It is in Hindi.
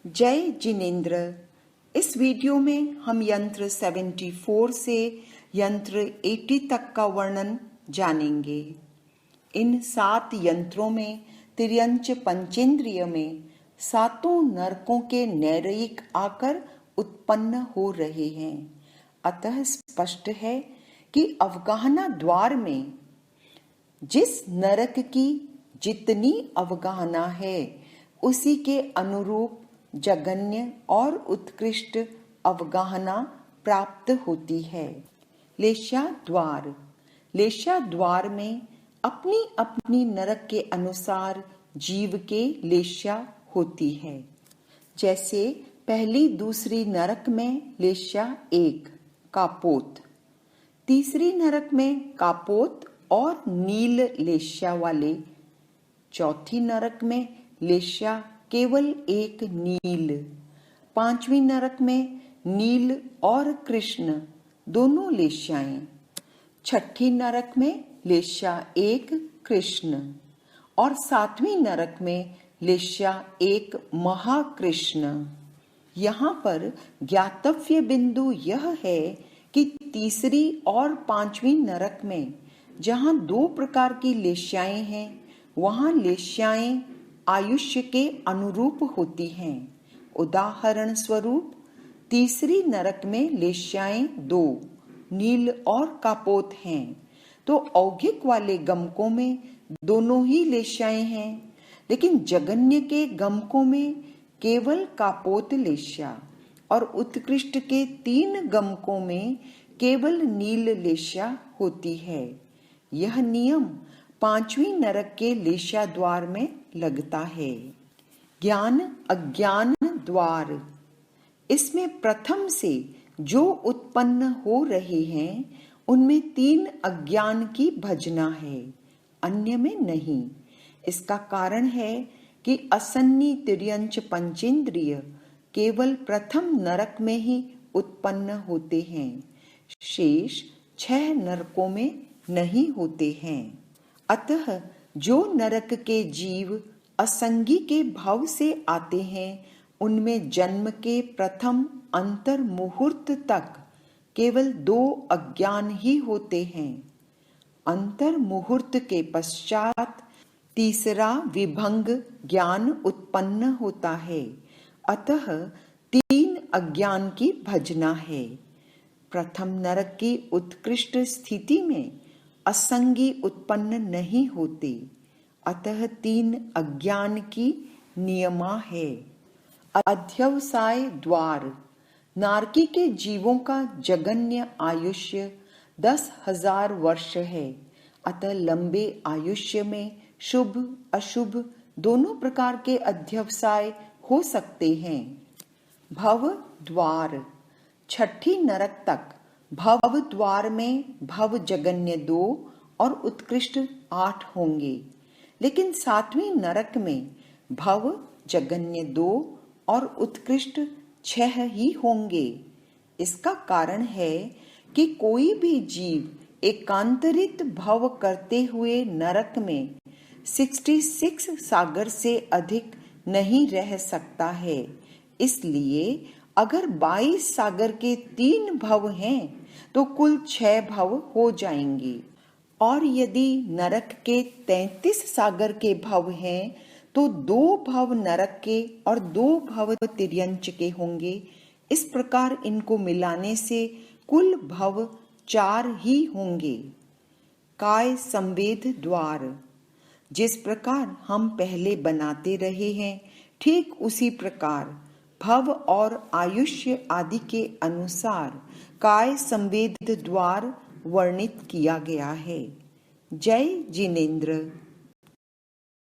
जय जिनेन्द्र। इस वीडियो में हम यंत्र 74 से यंत्र 80 तक का वर्णन जानेंगे। इन 7 यंत्रों में तिर्यंच पंचेंद्रिय में सातों नरकों के नैरयिक आकर उत्पन्न हो रहे हैं। अतः स्पष्ट है कि अवगाहना द्वार में जिस नरक की जितनी अवगाहना है उसी के अनुरूप जगन्य और उत्कृष्ट अवगाहना प्राप्त होती है। लेशा द्वार में अपनी अपनी नरक के अनुसार जीव के लेशा होती है। जैसे पहली दूसरी नरक में लेशा 1 कापोत, तीसरी नरक में कापोत और नील लेशा वाले, चौथी नरक में लेशा केवल एक नील, पांचवी नरक में नील और कृष्ण दोनों लेशाएं, छठी नरक में लेशा 1 कृष्ण और सातवीं नरक में लेशा 1 महाकृष्ण। यहाँ पर ज्ञातव्य बिंदु यह है कि तीसरी और पांचवी नरक में जहाँ 2 प्रकार की लेशाएं हैं वहाँ लेशाएं आयुष्य के अनुरूप होती हैं। उदाहरण स्वरूप तीसरी नरक में लेशाएं 2 नील और कापोत हैं, तो औघिक वाले गमकों में दोनों ही लेशाएं हैं, लेकिन जगन्य के गमकों में केवल कापोत लेशा और उत्कृष्ट के 3 गमकों में केवल नील लेशा होती है। यह नियम 5वीं नरक के लेशा द्वार में लगता है। ज्ञान अज्ञान द्वार, इसमें प्रथम से जो उत्पन्न हो रहे हैं उनमें 3 अज्ञान की भजना है, अन्य में नहीं। इसका कारण है कि असन्नी तिर्यंच पंचेंद्रिय केवल प्रथम नरक में ही उत्पन्न होते हैं, शेष 6 नरकों में नहीं होते हैं। अतः जो नरक के जीव असंगी के भाव से आते हैं उनमें जन्म के प्रथम अंतर मुहूर्त तक केवल 2 अज्ञान ही होते हैं। अंतर मुहूर्त के पश्चात तीसरा विभंग ज्ञान उत्पन्न होता है, अतः 3 अज्ञान की भजना है। प्रथम नरक की उत्कृष्ट स्थिति में असंगी उत्पन्न नहीं होते, अतः 3 अज्ञान की नियमा है। अध्यवसाय द्वार, नारकी के जीवों का जगन्य आयुष्य 10,000 वर्ष है, अतः लंबे आयुष्य में शुभ अशुभ दोनों प्रकार के अध्यवसाय हो सकते हैं। भव द्वार, छठी नरक तक भव द्वार में भव जगन्य 2 और उत्कृष्ट 8 होंगे, लेकिन 7वीं नरक में भव जगन्य 2 और उत्कृष्ट 6 ही होंगे। इसका कारण है कि कोई भी जीव एकांतरित भव करते हुए नरक में 66 सागर से अधिक नहीं रह सकता है। इसलिए अगर 22 सागर के 3 भव हैं तो कुल 6 भव हो जाएंगे, और यदि नरक के 33 सागर के भव हैं तो 2 भव नरक के और 2 भव तिर्यंच के होंगे। इस प्रकार इनको मिलाने से कुल भव 4 ही होंगे। काय संवेद द्वार, जिस प्रकार हम पहले बनाते रहे हैं ठीक उसी प्रकार भव और आयुष्य आदि के अनुसार काय संवेद द्वार वर्णित किया गया है। जय जिनेन्द्र।